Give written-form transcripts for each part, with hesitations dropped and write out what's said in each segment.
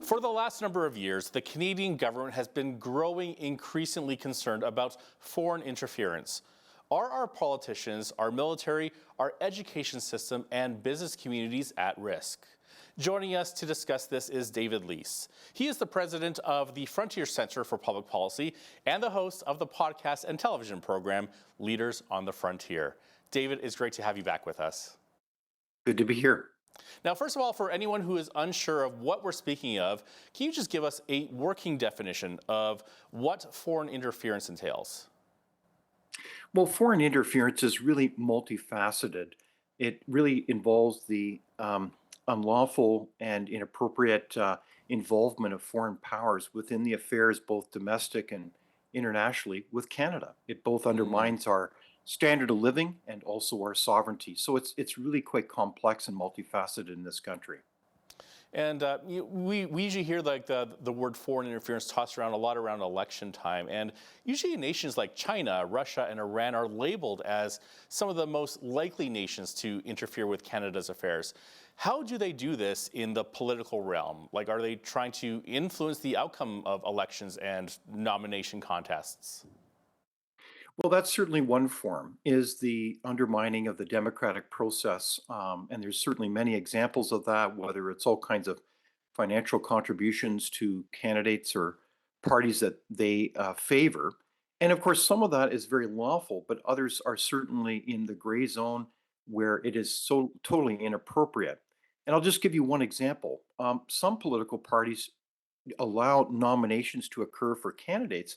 For the last number of years, the Canadian government has been growing increasingly concerned about foreign interference. Are our politicians, our military, our education system, and business communities at risk? Joining us to discuss this is David Leis. He is the president of the Frontier Centre for Public Policy and the host of the podcast and television program, Leaders on the Frontier. David, it's great to have you back with us. Good to be here. Now, first of all, for anyone who is unsure of what we're speaking of, can you just give us a working definition of what foreign interference entails? Well, foreign interference is really multifaceted. It really involves the unlawful and inappropriate involvement of foreign powers within the affairs, both domestic and internationally, with Canada. It both undermines our standard of living and also our sovereignty. So it's really quite complex and multifaceted in this country. And we usually hear like the word foreign interference tossed around a lot around election time. And usually nations like China, Russia, and Iran are labeled as some of the most likely nations to interfere with Canada's affairs. How do they do this in the political realm? Like, are they trying to influence the outcome of elections and nomination contests? Well, that's certainly one form, is the undermining of the democratic process. And there's certainly many examples of that, whether it's all kinds of financial contributions to candidates or parties that they favor. And of course, some of that is very lawful, but others are certainly in the gray zone where it is so totally inappropriate. And I'll just give you one example. Some political parties allow nominations to occur for candidates,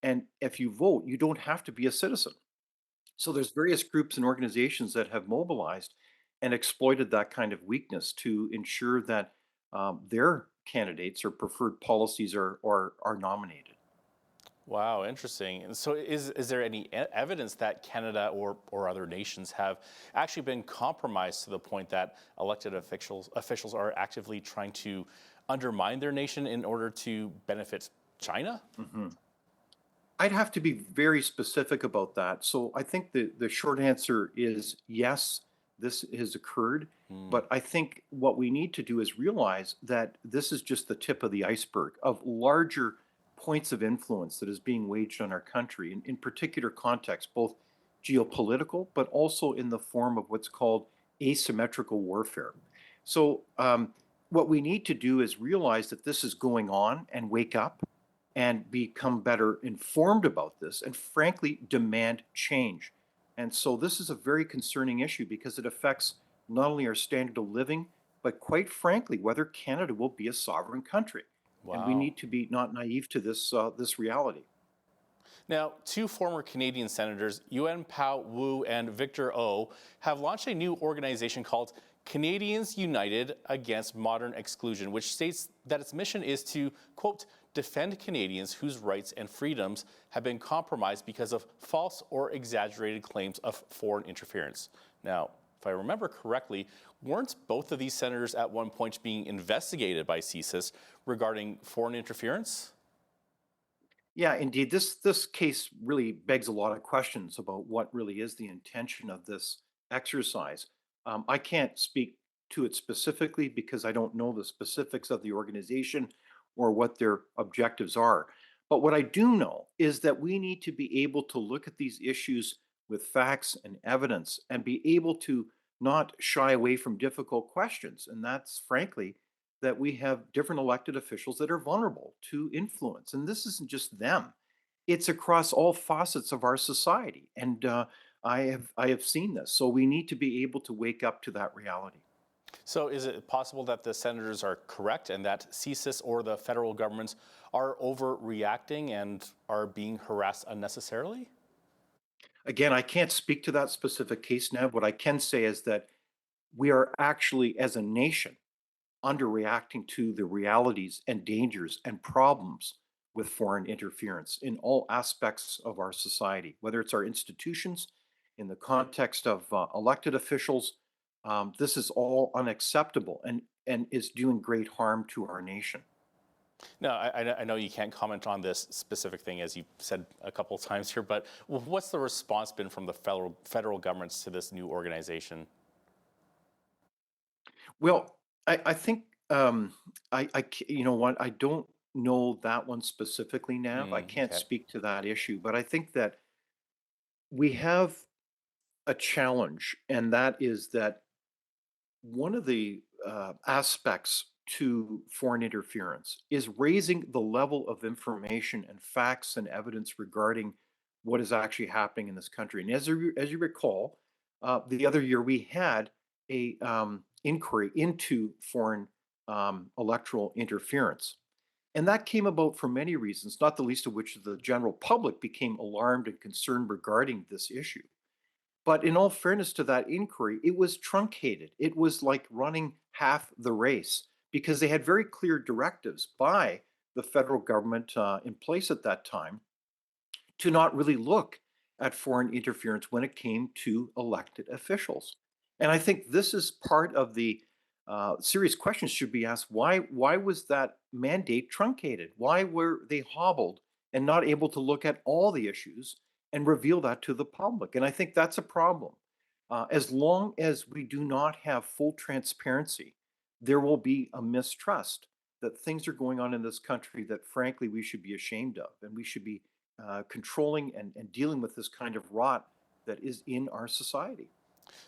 and if you vote, you don't have to be a citizen. So there's various groups and organizations that have mobilized and exploited that kind of weakness to ensure that their candidates or preferred policies are nominated. Wow, interesting. And so is there any evidence that Canada or other nations have actually been compromised to the point that elected officials are actively trying to undermine their nation in order to benefit China? Mhm. I'd have to be very specific about that. So I think the short answer is yes, this has occurred. Hmm. But I think what we need to do is realize that this is just the tip of the iceberg of larger points of influence that is being waged on our country in particular contexts, both geopolitical, but also in the form of what's called asymmetrical warfare. So what we need to do is realize that this is going on and wake up and become better informed about this and frankly demand change. And so this is a very concerning issue because it affects not only our standard of living, but quite frankly, whether Canada will be a sovereign country. And we Wow. need to be not naive to this reality. Now, two former Canadian senators, Yuen Pao Wu and Victor O, have launched a new organization called Canadians United Against Modern Exclusion, which states that its mission is to, quote, defend Canadians whose rights and freedoms have been compromised because of false or exaggerated claims of foreign interference. Now, if I remember correctly, weren't both of these senators at one point being investigated by CSIS regarding foreign interference? Yeah, indeed. This case really begs a lot of questions about what really is the intention of this exercise. I can't speak to it specifically because I don't know the specifics of the organization or what their objectives are. But what I do know is that we need to be able to look at these issues with facts and evidence and be able to not shy away from difficult questions. And that's frankly that we have different elected officials that are vulnerable to influence. And this isn't just them, it's across all facets of our society. And I have seen this. So we need to be able to wake up to that reality. So is it possible that the senators are correct and that CSIS or the federal governments are overreacting and are being harassed unnecessarily? Again, I can't speak to that specific case now. What I can say is that we are actually, as a nation, underreacting to the realities and dangers and problems with foreign interference in all aspects of our society, whether it's our institutions, in the context of elected officials. This is all unacceptable and is doing great harm to our nation. No, I know you can't comment on this specific thing, as you said a couple of times here, but what's the response been from the federal governments to this new organization? Well, I think Um, you know what? I don't know that one specifically, Nav. I can't Okay. speak to that issue, but I think that we have a challenge, and that is that one of the aspects to foreign interference is raising the level of information and facts and evidence regarding what is actually happening in this country. And as you recall, the other year we had a inquiry into foreign electoral interference. And that came about for many reasons, not the least of which the general public became alarmed and concerned regarding this issue. But in all fairness to that inquiry, it was truncated. It was like running half the race because they had very clear directives by the federal government in place at that time to not really look at foreign interference when it came to elected officials. And I think this is part of the serious questions should be asked. Why was that mandate truncated? Why were they hobbled and not able to look at all the issues and reveal that to the public? And I think that's a problem. As long as we do not have full transparency, there will be a mistrust that things are going on in this country that frankly we should be ashamed of, and we should be controlling and dealing with this kind of rot that is in our society.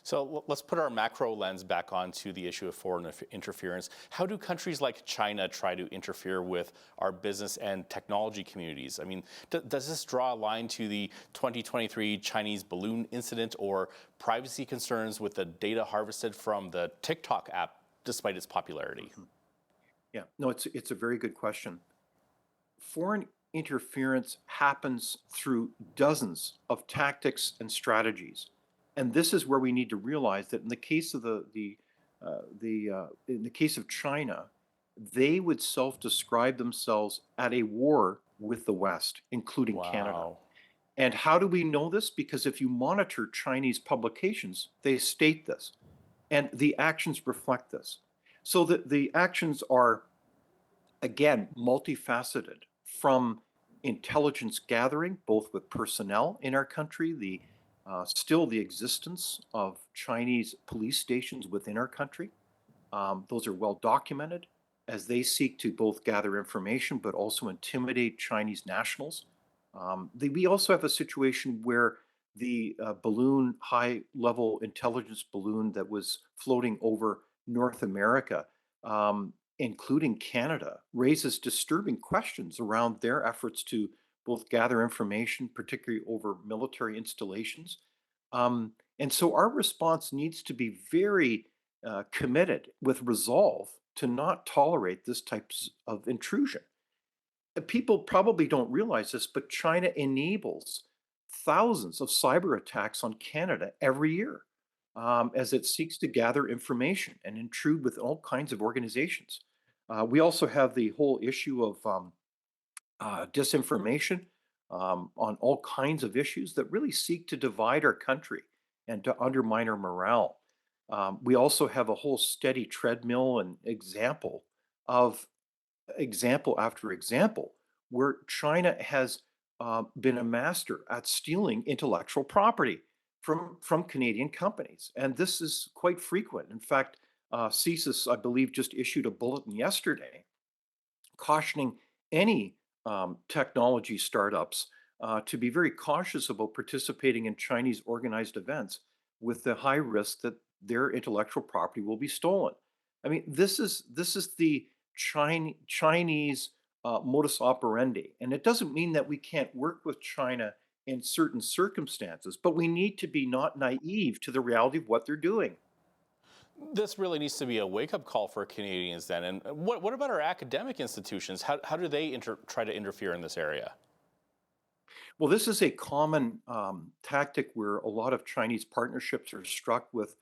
So let's put our macro lens back onto the issue of foreign interference. How do countries like China try to interfere with our business and technology communities? I mean, does this draw a line to the 2023 Chinese balloon incident or privacy concerns with the data harvested from the TikTok app despite its popularity? Mhm. Yeah, no, it's a very good question. Foreign interference happens through dozens of tactics and strategies, and this is where we need to realize that in the case of in the case of China, they would self-describe themselves at a war with the West, including Canada. Wow. And how do we know this? Because if you monitor Chinese publications, they state this, and the actions reflect this. So the actions are, again, multifaceted from intelligence gathering, both with personnel in our country, the still the existence of Chinese police stations within our country. Those are well documented as they seek to both gather information but also intimidate Chinese nationals. We also have a situation where the balloon, high level intelligence balloon that was floating over North America, including Canada, raises disturbing questions around their efforts to both gather information, particularly over military installations. And so our response needs to be very committed with resolve to not tolerate this types of intrusion. People probably don't realize this, but China enables thousands of cyber attacks on Canada every year as it seeks to gather information and intrude with all kinds of organizations. We also have the whole issue of disinformation on all kinds of issues that really seek to divide our country and to undermine our morale. We also have a whole steady treadmill and of example after example where China has been a master at stealing intellectual property from Canadian companies, and this is quite frequent. In fact, CSIS, I believe, just issued a bulletin yesterday cautioning any technology startups to be very cautious about participating in Chinese organized events with the high risk that their intellectual property will be stolen. I mean, this is the Chinese modus operandi, and it doesn't mean that we can't work with China in certain circumstances, but we need to be not naive to the reality of what they're doing. This really needs to be a wake-up call for Canadians then. And what about our academic institutions? How do they try to interfere in this area? Well, this is a common tactic where a lot of Chinese partnerships are struck with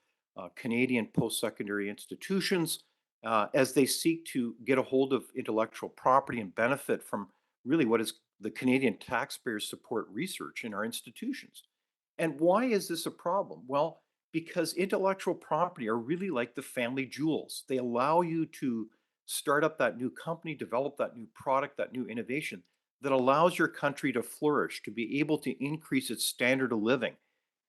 Canadian post-secondary institutions as they seek to get a hold of intellectual property and benefit from really what is the Canadian taxpayers support research in our institutions. And why is this a problem? Well, because intellectual property are really like the family jewels. They allow you to start up that new company, develop that new product, that new innovation that allows your country to flourish, to be able to increase its standard of living.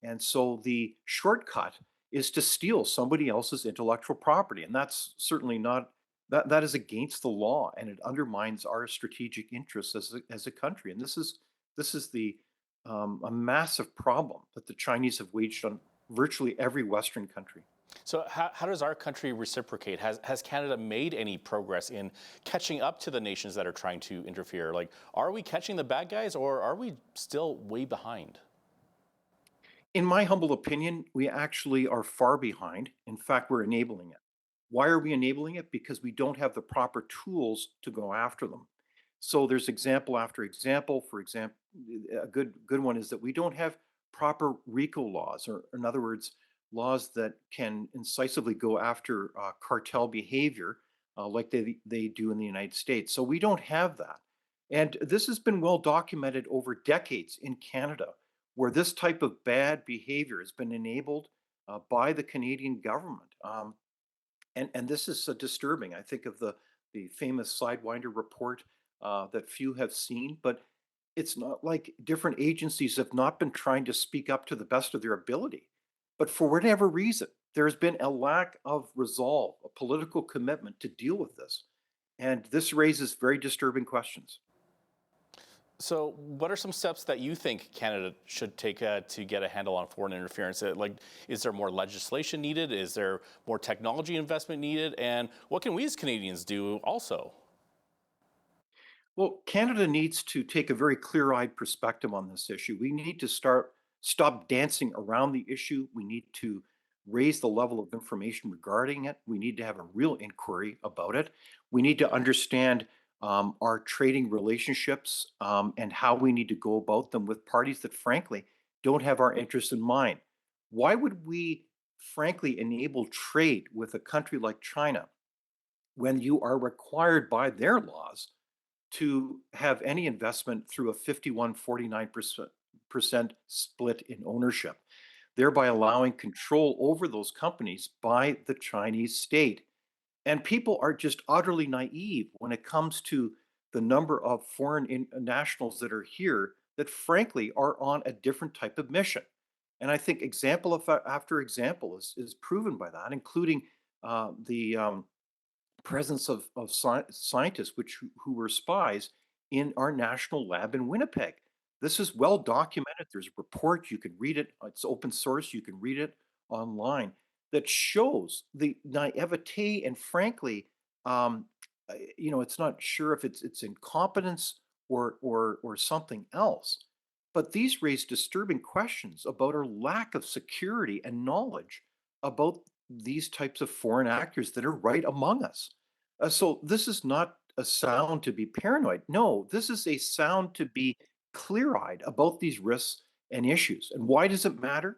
And so the shortcut is to steal somebody else's intellectual property. And that's certainly not that is against the law, and it undermines our strategic interests as a country. And this is the a massive problem that the Chinese have waged on virtually every Western country. So how does our country reciprocate? Has Canada made any progress in catching up to the nations that are trying to interfere? Like, are we catching the bad guys or are we still way behind? In my humble opinion, we actually are far behind. In fact, we're enabling it. Why are we enabling it? Because we don't have the proper tools to go after them. So there's example after example. For example, a good one is that we don't have proper RICO laws, or in other words, laws that can incisively go after cartel behavior like they do in the United States. So we don't have that. And this has been well documented over decades in Canada, where this type of bad behavior has been enabled by the Canadian government. And this is disturbing. I think of the famous Sidewinder report that few have seen, but it's not like different agencies have not been trying to speak up to the best of their ability. But for whatever reason, there's been a lack of resolve, a political commitment to deal with this. And this raises very disturbing questions. So, what are some steps that you think Canada should take to get a handle on foreign interference? Like, is there more legislation needed? Is there more technology investment needed? And what can we as Canadians do also? Well, Canada needs to take a very clear-eyed perspective on this issue. We need to stop dancing around the issue. We need to raise the level of information regarding it. We need to have a real inquiry about it. We need to understand our trading relationships and how we need to go about them with parties that, frankly, don't have our interests in mind. Why would we, frankly, enable trade with a country like China when you are required by their laws to have any investment through a 51-49% split in ownership, thereby allowing control over those companies by the Chinese state? And people are just utterly naive when it comes to the number of nationals that are here that, frankly, are on a different type of mission. And I think after example is proven by that, including the presence of scientists who were spies in our national lab in Winnipeg. This is well documented. There's a report, you can read it, it's open source, you can read it online, that shows the naivete and, frankly, um, it's not sure if it's incompetence or something else. But these raise disturbing questions about our lack of security and knowledge about these types of foreign actors that are right among us. So this is not a sound to be paranoid. No, this is a sound to be clear-eyed about these risks and issues. And why does it matter?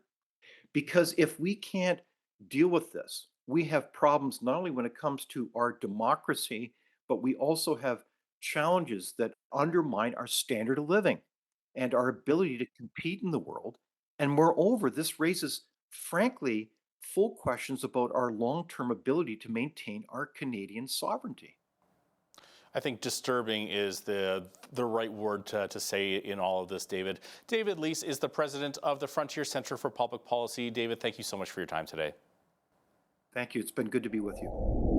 Because if we can't deal with this, we have problems not only when it comes to our democracy, but we also have challenges that undermine our standard of living and our ability to compete in the world. And moreover, this raises, frankly, full questions about our long term ability to maintain our Canadian sovereignty. I think disturbing is the right word to say in all of this, David. David Leis is the president of the Frontier Centre for Public Policy. David, thank you so much for your time today. Thank you. It's been good to be with you.